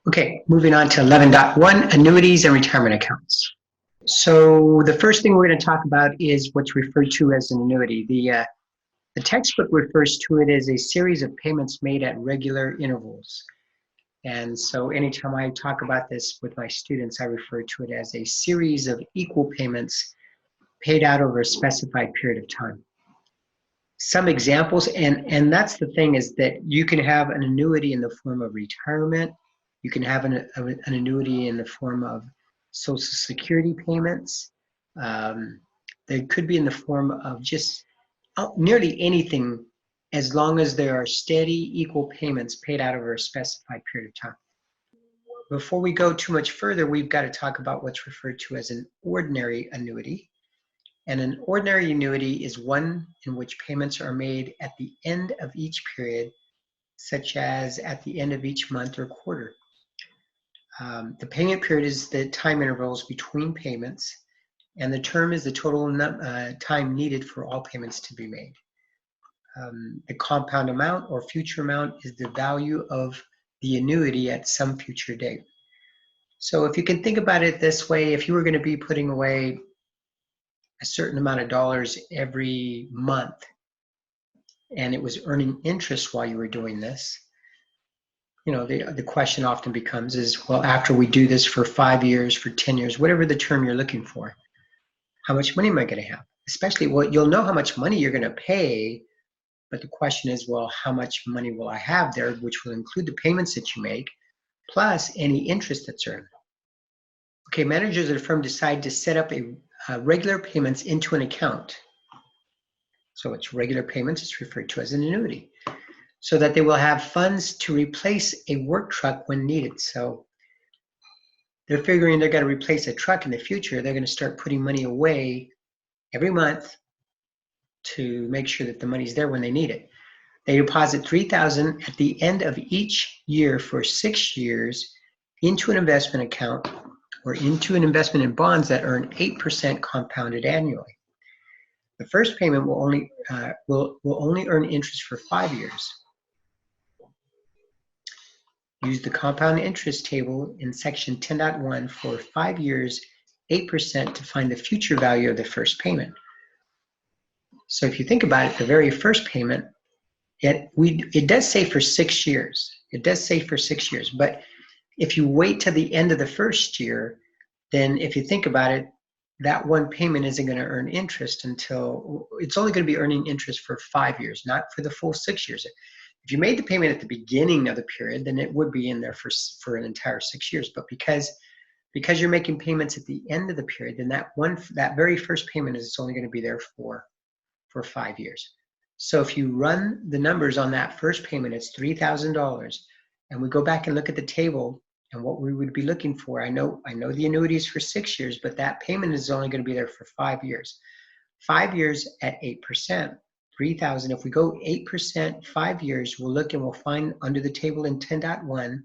Okay, moving on to 11.1, annuities and retirement accounts. So the first thing we're going to talk about is what's referred to as an annuity. The textbook refers to it as a series of payments made at regular intervals. And so anytime I talk about this with my students, I refer to it as a series of equal payments paid out over a specified period of time. Some examples, and that's the thing, is that you can have an annuity in the form of retirement. You can have an annuity in the form of Social Security payments. They could be in the form of just nearly anything, as long as there are steady, equal payments paid out over a specified period of time. Before we go too much further, we've got to talk about what's referred to as an ordinary annuity. And an ordinary annuity is one in which payments are made at the end of each period, such as at the end of each month or quarter. The payment period is the time intervals between payments, and the term is the total time needed for all payments to be made. The compound amount or future amount is the value of the annuity at some future date. So if you can think about it this way, if you were going to be putting away a certain amount of dollars every month, and it was earning interest while you were doing this, you know, the question often becomes is, well, after we do this for 5 years, for 10 years, whatever the term you're looking for, how much money am I going to have? Especially, well, you'll know how much money you're going to pay, but the question is, well, how much money will I have there, which will include the payments that you make, plus any interest that's earned. Okay, managers at a firm decide to set up regular payments into an account. So it's regular payments, it's referred to as an annuity, so that they will have funds to replace a work truck when needed. So they're figuring they're going to replace a truck in the future. They're going to start putting money away every month to make sure that the money's there when they need it. They deposit $3,000 at the end of each year for 6 years into an investment account or into an investment in bonds that earn 8% compounded annually. The first payment will only earn interest for 5 years. Use the compound interest table in section 10.1 for 5 years, 8% to find the future value of the first payment. So if you think about it, the very first payment, it does say for 6 years. It does say for 6 years, but if you wait till the end of the first year, then if you think about it, that one payment isn't going to earn interest until, it's only going to be earning interest for 5 years, not for the full 6 years. If you made the payment at the beginning of the period, then it would be in there for an entire 6 years. But because you're making payments at the end of the period, then that very first payment is only going to be there for 5 years. So if you run the numbers on that first payment, it's $3,000, and we go back and look at the table and what we would be looking for. I know the annuity is for 6 years, but that payment is only going to be there for 5 years. 5 years at 8%, 3,000. If we go 8%, 5 years, we'll look and we'll find under the table in 10.1,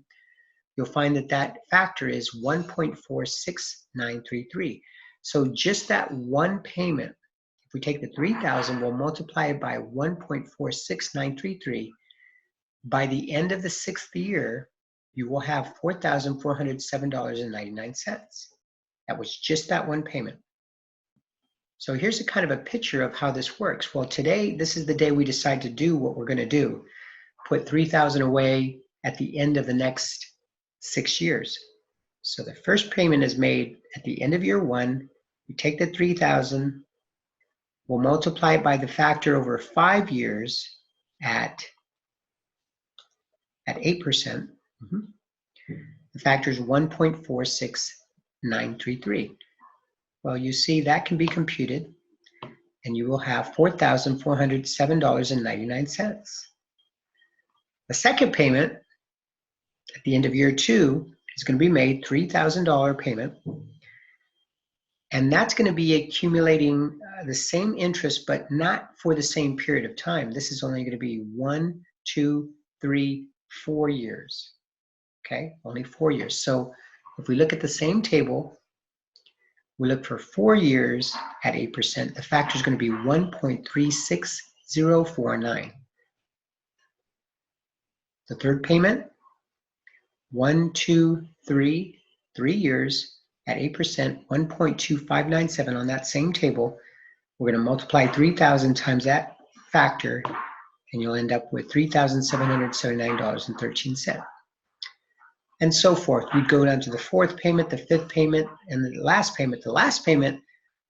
you'll find that factor is 1.46933. So just that one payment, if we take the 3,000, we'll multiply it by 1.46933. By the end of the 6th year, you will have $4,407.99. That was just that one payment. So here's a kind of a picture of how this works. Well, today, this is the day we decide to do what we're going to do. Put $3,000 away at the end of the next 6 years. So the first payment is made at the end of year 1. We take the $3,000, we'll multiply it by the factor over 5 years at 8%. The factor is 1.46933. Well, you see that can be computed, and you will have $4,407.99. The second payment at the end of year 2 is going to be made, $3,000 payment, and that's going to be accumulating the same interest, but not for the same period of time. This is only going to be 1, 2, 3, 4 years. Okay, only 4 years. So if we look at the same table, we look for 4 years at 8%. The factor is going to be 1.36049. The third payment, 1, 2, 3, 3 years at 8%, 1.2597 on that same table. We're going to multiply 3,000 times that factor, and you'll end up with $3,779.13. And so forth. We'd go down to the fourth payment, the fifth payment, and the last payment. The last payment,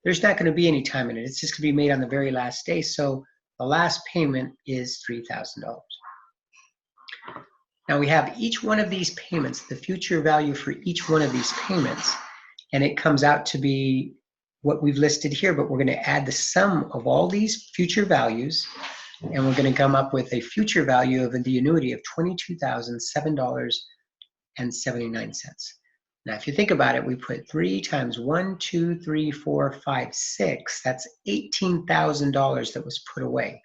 there's not going to be any time in it. It's just going to be made on the very last day. So the last payment is $3,000. Now we have each one of these payments, the future value for each one of these payments, and it comes out to be what we've listed here, but we're going to add the sum of all these future values, and we're going to come up with a future value of the annuity of $22,007.79. Now, if you think about it, we put 3 times 1, 2, 3, 4, 5, 6. That's $18,000 that was put away.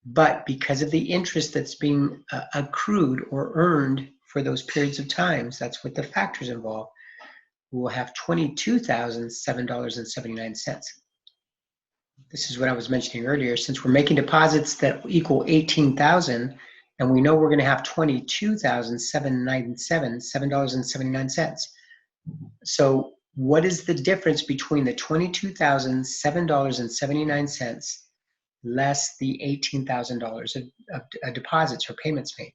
But because of the interest that's being accrued or earned for those periods of times, that's what the factors involve, we'll have $22,007.79. This is what I was mentioning earlier. Since we're making deposits that equal $18,000, and we know we're going to have $22,797.79. So what is the difference between the $22,007.79 less the $18,000 of deposits or payments made?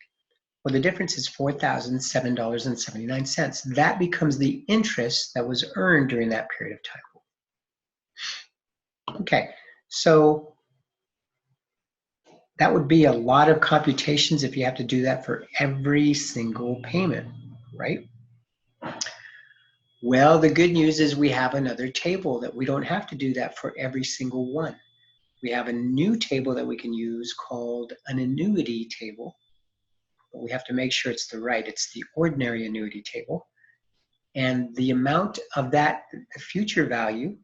Well, the difference is $4,007.79. That becomes the interest that was earned during that period of time. Okay, so that would be a lot of computations if you have to do that for every single payment, right? Well, the good news is we have another table that we don't have to do that for every single one. We have a new table that we can use called an annuity table. But we have to make sure it's it's the ordinary annuity table. And the amount of that future value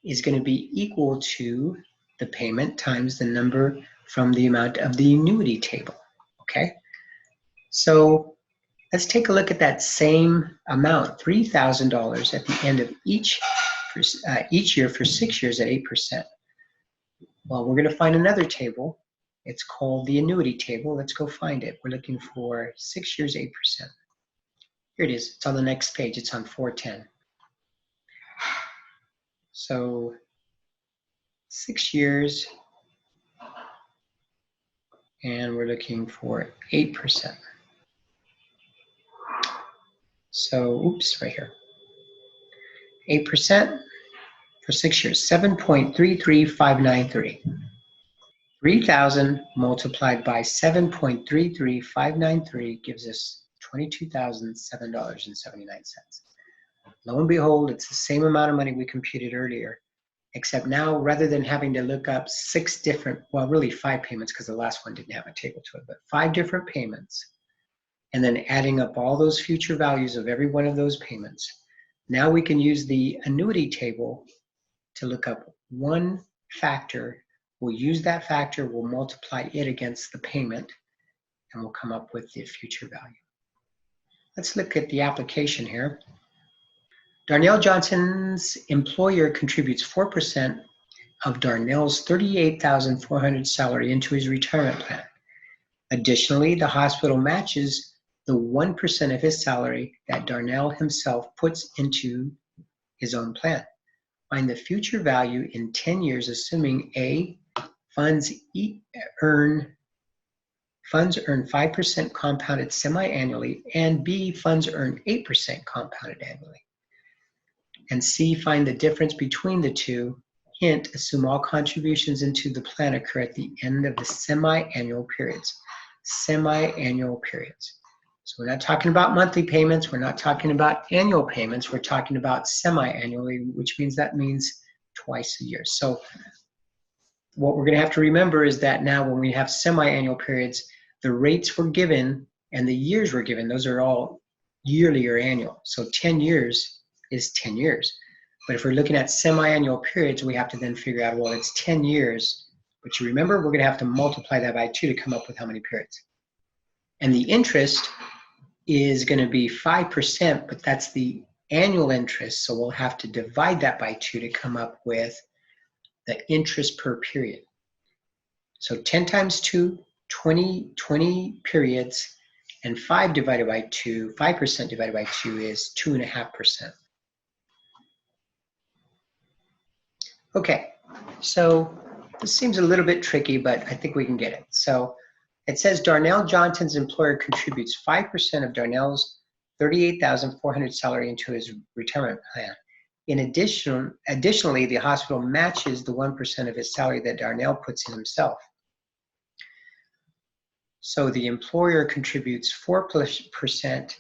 is going to be equal to the payment times the number from the amount of the annuity table, okay? So let's take a look at that same amount, $3,000 at the end of each year for 6 years at 8%. Well, we're going to find another table. It's called the annuity table. Let's go find it. We're looking for 6 years, 8%. Here it is. It's on the next page. It's on 410. So 6 years, and we're looking for 8%. So, oops, right here. 8% for 6 years, 7.33593. 3,000 multiplied by 7.33593 gives us $22,007.79. Lo and behold, it's the same amount of money we computed earlier, except now rather than having to look up 6 different, well, really 5 payments because the last one didn't have a table to it, but 5 different payments, and then adding up all those future values of every one of those payments. Now we can use the annuity table to look up one factor. We'll use that factor, we'll multiply it against the payment, and we'll come up with the future value. Let's look at the application here. Darnell Johnson's employer contributes 4% of Darnell's $38,400 salary into his retirement plan. Additionally, the hospital matches the 1% of his salary that Darnell himself puts into his own plan. Find the future value in 10 years, assuming A, funds earn 5% compounded semi-annually, and B, funds earn 8% compounded annually. And C, find the difference between the two. Hint, assume all contributions into the plan occur at the end of the semi-annual periods. Semi-annual periods. So we're not talking about monthly payments, we're not talking about annual payments, we're talking about semi-annually, which means twice a year. So what we're going to have to remember is that now when we have semi-annual periods, the rates were given and the years were given, those are all yearly or annual. So 10 years is 10 years. But if we're looking at semi-annual periods, we have to then figure out, well, it's 10 years. But you remember, we're going to have to multiply that by 2 to come up with how many periods. And the interest is going to be 5%, but that's the annual interest. So we'll have to divide that by 2 to come up with the interest per period. So 10 times 2, 20 periods, And 5% divided by 2 is 2.5%. Okay, so this seems a little bit tricky, but I think we can get it. So it says Darnell Johnson's employer contributes 5% of Darnell's $38,400 salary into his retirement plan. Additionally, the hospital matches the 1% of his salary that Darnell puts in himself. So the employer contributes 4%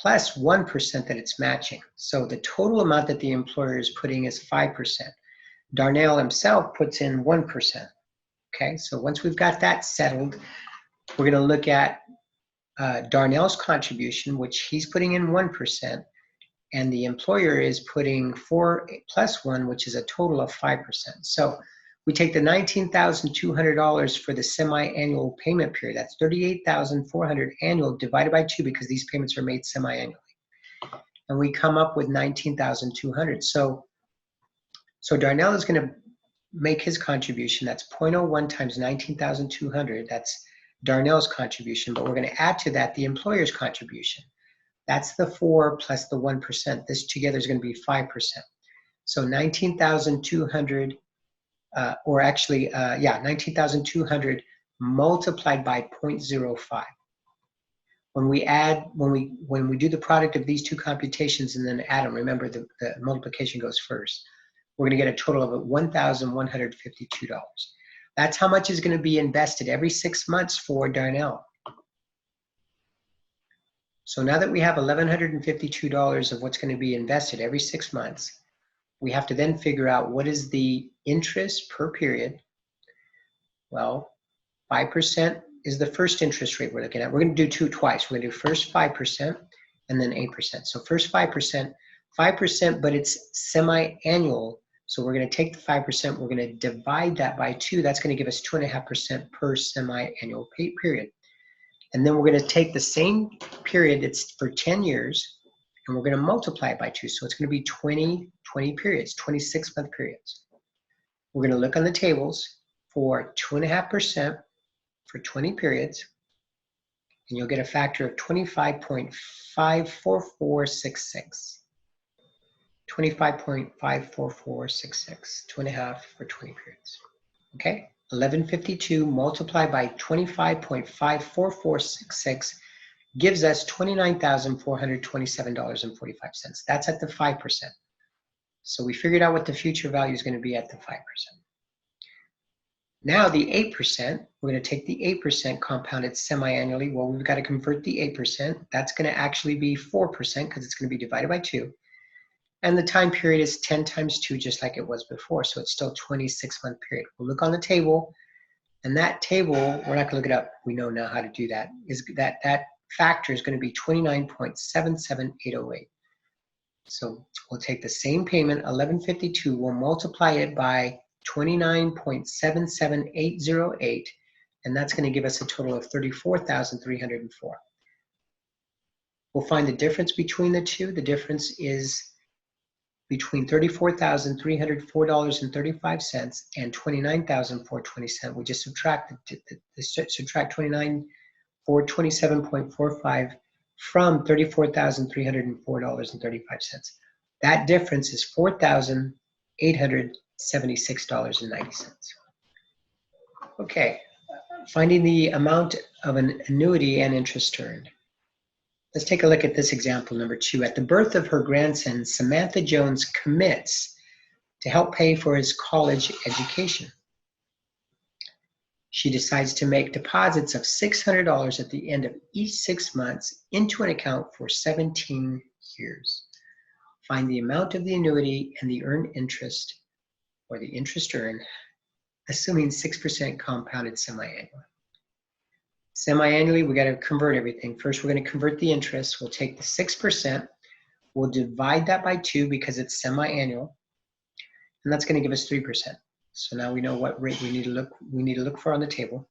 plus 1% that it's matching. So the total amount that the employer is putting is 5%. Darnell himself puts in 1%. Okay, so once we've got that settled, we're going to look at Darnell's contribution, which he's putting in 1%, and the employer is putting 4 plus 1, which is a total of 5%. So we take the $19,200 for the semi-annual payment period. That's $38,400 annual divided by 2 because these payments are made semi-annually. And we come up with $19,200. So Darnell is going to make his contribution. That's 0.01 times 19,200. That's Darnell's contribution, but we're going to add to that the employer's contribution. That's the 4 plus the 1%. This together is going to be 5%. So 19,200, or actually, 19,200 multiplied by 0.05. When we do the product of these two computations and then add them, remember the multiplication goes first. We're going to get a total of $1,152. That's how much is going to be invested every 6 months for Darnell. So now that we have $1,152 of what's going to be invested every 6 months, we have to then figure out what is the interest per period. Well, 5% is the first interest rate we're looking at. We're going to do twice. We're going to do first 5% and then 8%. So first 5%, but it's semi-annual. So we're going to take the 5%, we're going to divide that by 2. That's going to give us 2.5% per semi-annual period. And then we're going to take the same period, it's for 10 years, and we're going to multiply it by 2. So it's going to be 20 periods, 26-month periods. We're going to look on the tables for 2.5% for 20 periods, and you'll get a factor of 25.54466. 25.54466, 2.5 for 20 periods. Okay, 1152 multiplied by 25.54466 gives us $29,427.45. That's at the 5%. So we figured out what the future value is going to be at the 5%. Now the 8%, we're going to take the 8% compounded semi-annually. Well, we've got to convert the 8%. That's going to actually be 4% because it's going to be divided by 2. And the time period is 10 times 2, just like it was before. So it's still 26-month period. We'll look on the table, and that table, we're not going to look it up. We know now how to do that. Is that factor is going to be 29.77808. So we'll take the same payment, 1152, we'll multiply it by 29.77808, and that's going to give us a total of 34,304. We'll find the difference between the two. The difference is between $34,304.35 and $29,427. We just subtract 29,427.45 from $34,304.35. That difference is $4,876.90. Okay, finding the amount of an annuity and interest earned. Let's take a look at this example, number 2. At the birth of her grandson, Samantha Jones commits to help pay for his college education. She decides to make deposits of $600 at the end of each 6 months into an account for 17 years. Find the amount of the annuity and the earned interest, or the interest earned, assuming 6% compounded semi-annually. Semi-annually, we got to convert everything. First, we're going to convert the interest. We'll take the 6%. We'll divide that by 2 because it's semi-annual, and that's going to give us 3%. So now we know what rate we need to look for on the table.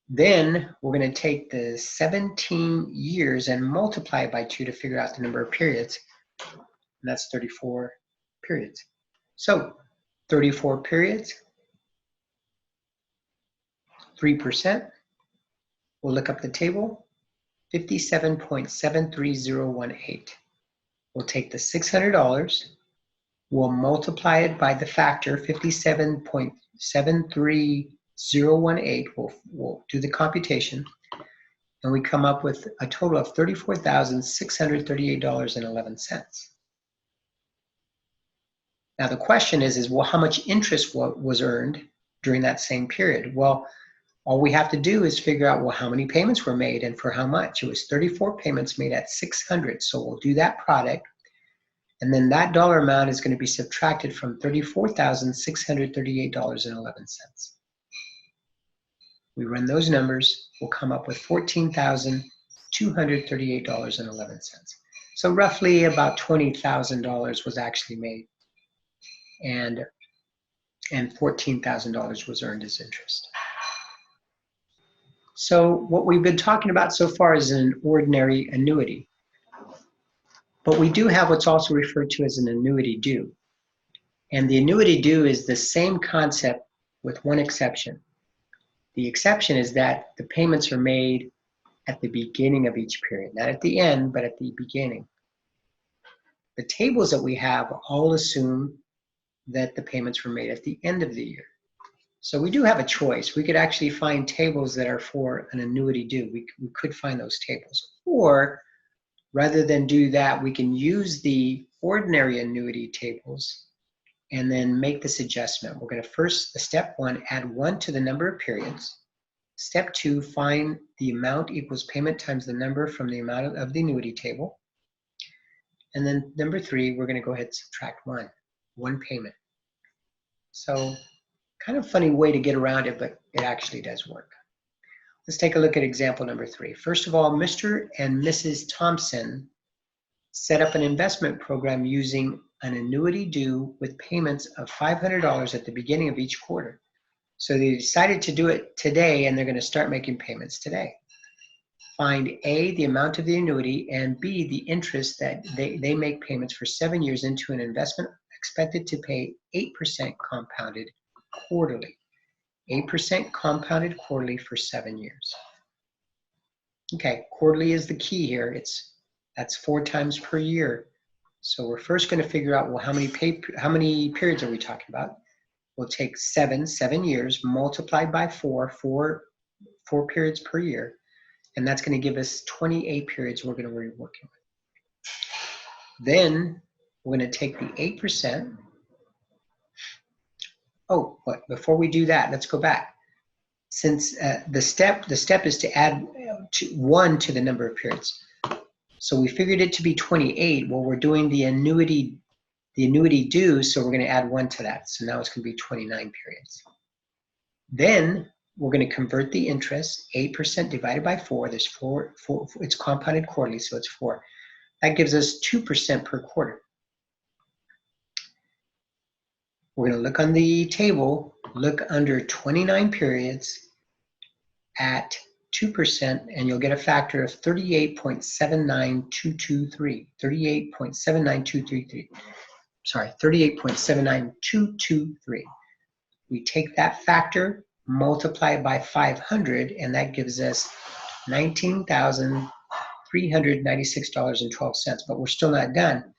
Then we're going to take the 17 years and multiply it by 2 to figure out the number of periods, and that's 34 periods. So 34 periods, 3%. We'll look up the table. 57.73018. We'll take the $600, we'll multiply it by the factor 57.73018. We'll do the computation, and we come up with a total of $34,638.11. Now the question is well, how much interest was earned during that same period? Well, all we have to do is figure out, well, how many payments were made and for how much. It was 34 payments made at $600. So we'll do that product. And then that dollar amount is going to be subtracted from $34,638.11. We run those numbers, we'll come up with $14,238.11. So roughly about $20,000 was actually made, and $14,000 was earned as interest. So what we've been talking about so far is an ordinary annuity. But we do have what's also referred to as an annuity due. And the annuity due is the same concept with one exception. The exception is that the payments are made at the beginning of each period, not at the end, but at the beginning. The tables that we have all assume that the payments were made at the end of the year. So we do have a choice. We could actually find tables that are for an annuity due. We could find those tables. Or rather than do that, we can use the ordinary annuity tables and then make this adjustment. We're going to first, step one, add 1 to the number of periods. Step 2, find the amount equals payment times the number from the amount of the annuity table. And then number 3, we're going to go ahead and subtract 1 payment. So kind of funny way to get around it, but it actually does work. Let's take a look at example number 3. First of all, Mr. and Mrs. Thompson set up an investment program using an annuity due with payments of $500 at the beginning of each quarter. So they decided to do it today, and they're going to start making payments today. Find A, the amount of the annuity, and B, the interest that they make payments for 7 years into an investment expected to pay 8% compounded quarterly. 8% compounded quarterly for 7 years. Okay, quarterly is the key here. That's 4 times per year. So we're first going to figure out, well, how many periods are we talking about? We'll take 7 years multiplied by 4 periods per year, and that's going to give us 28 periods we're going to be working with. Then we're going to take the 8%. Oh, but before we do that, let's go back. Since the step is to add 1 to the number of periods. So we figured it to be 28. Well, we're doing the annuity due, so we're going to add 1 to that. So now it's going to be 29 periods. Then we're going to convert the interest, 8% divided by 4. There's 4, it's compounded quarterly, so it's 4. That gives us 2% per quarter. We're going to look on the table, look under 29 periods at 2%, and you'll get a factor of 38.79223. 38.79233. Sorry, 38.79223. We take that factor, multiply it by 500, and that gives us $19,396.12. But we're still not done.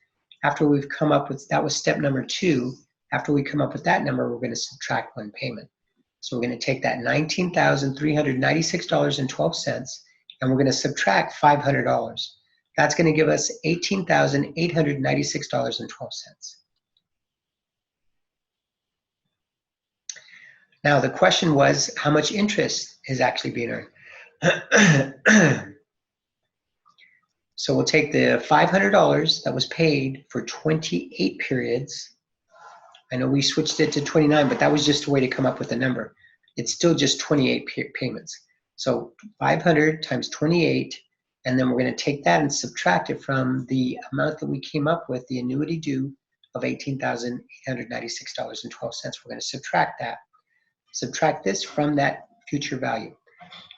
After we've come up with, that was step number 2. After we come up with that number, we're going to subtract 1 payment. So we're going to take that $19,396.12, and we're going to subtract $500. That's going to give us $18,896.12. Now the question was, how much interest is actually being earned? So we'll take the $500 that was paid for 28 periods. I know we switched it to 29, but that was just a way to come up with a number. It's still just 28 payments. So 500 times 28, and then we're going to take that and subtract it from the amount that we came up with, the annuity due of $18,896.12. We're going to subtract that. Subtract this from that future value.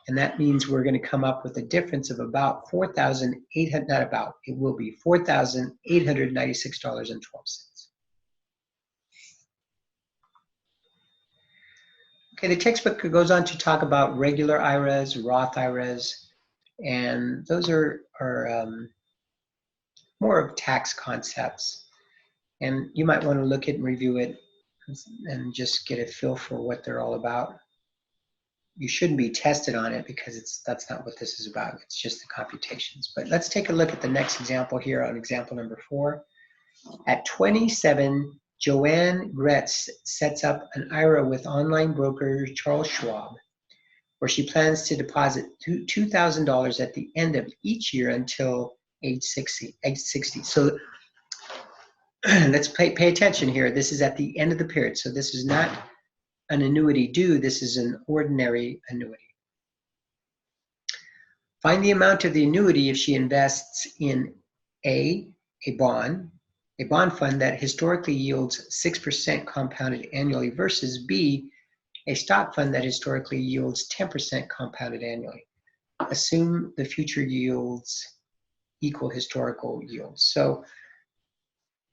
And that means we're going to come up with a difference of about $4,800, not about, it will be $4,896.12. Okay, the textbook goes on to talk about regular IRAs, Roth IRAs, And those are more of tax concepts. And you might want to look at and review it and just get a feel for what they're all about. You shouldn't be tested on it because that's not what this is about. It's just the computations. But let's take a look at the next example here on example number 4. At 27, Joanne Gretz sets up an IRA with online broker Charles Schwab, where she plans to deposit $2,000 at the end of each year until age 60. So let's pay attention here. This is at the end of the period. So this is not an annuity due. This is an ordinary annuity. Find the amount of the annuity if she invests in A bond fund that historically yields 6% compounded annually versus B, a stock fund that historically yields 10% compounded annually. Assume the future yields equal historical yields. So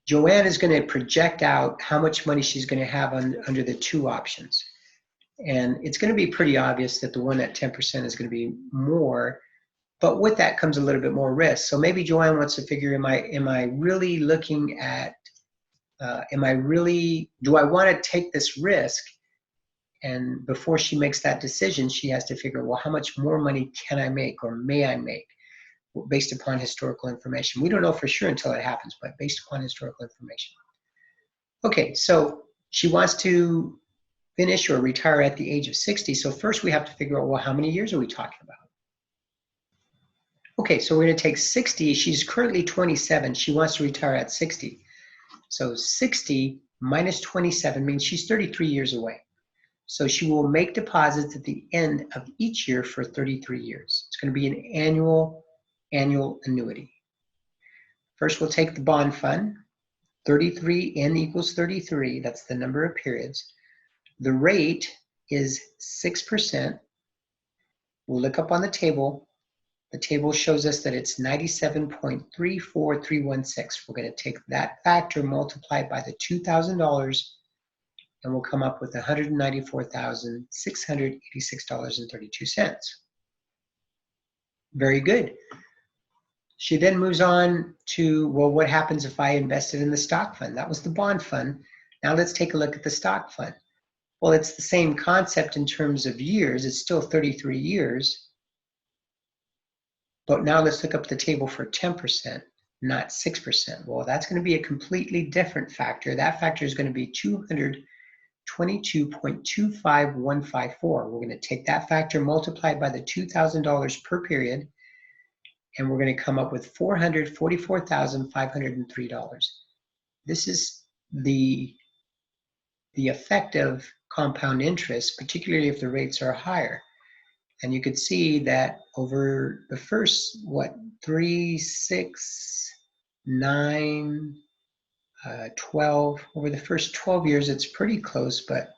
Joanne is going to project out how much money she's going to have under the two options. And it's going to be pretty obvious that the one at 10% is going to be more, but with that comes a little bit more risk. So maybe Joanne wants to figure, am I really looking at, do I want to take this risk? And before she makes that decision, she has to figure, well, how much more money can I make or may I make based upon historical information? We don't know for sure until it happens, but based upon historical information. Okay, so she wants to finish or retire at the age of 60. So first we have to figure out, well, how many years are we talking about? Okay, so we're going to take 60. She's currently 27. She wants to retire at 60. So 60 minus 27 means she's 33 years away. So she will make deposits at the end of each year for 33 years. It's going to be an annual annuity. First, we'll take the bond fund. 33, n equals 33. That's the number of periods. The rate is 6%. We'll look up on the table. The table shows us that it's 97.34316. We're going to take that factor multiplied by the $2,000 and we'll come up with $194,686.32. Very good. She then moves on to, well, what happens if I invested in the stock fund? That was the bond fund. Now let's take a look at the stock fund. Well, it's the same concept in terms of years. It's still 33 years. But now let's look up the table for 10%, not 6%. Well, that's going to be a completely different factor. That factor is going to be 222.25154. We're going to take that factor multiplied by the $2,000 per period, and we're going to come up with $444,503. This is the effective compound interest, particularly if the rates are higher. And you could see that over the first, 3, 6, 9, 12, over the first 12 years, it's pretty close, but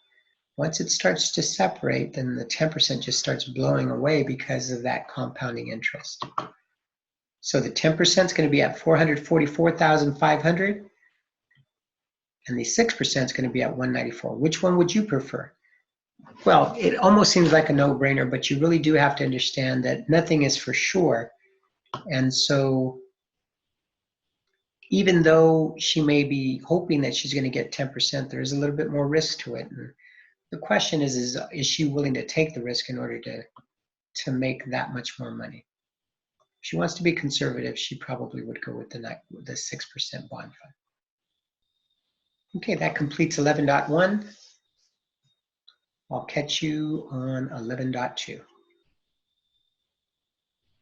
once it starts to separate, then the 10% just starts blowing away because of that compounding interest. So the 10% is going to be at $444,500, and the 6% is going to be at $194. Which one would you prefer? Well, it almost seems like a no-brainer, but you really do have to understand that nothing is for sure. And so even though she may be hoping that she's going to get 10%, there is a little bit more risk to it. And the question is she willing to take the risk in order to make that much more money? If she wants to be conservative, she probably would go with the 6% bond fund. Okay, that completes 11.1. I'll catch you on 11.2.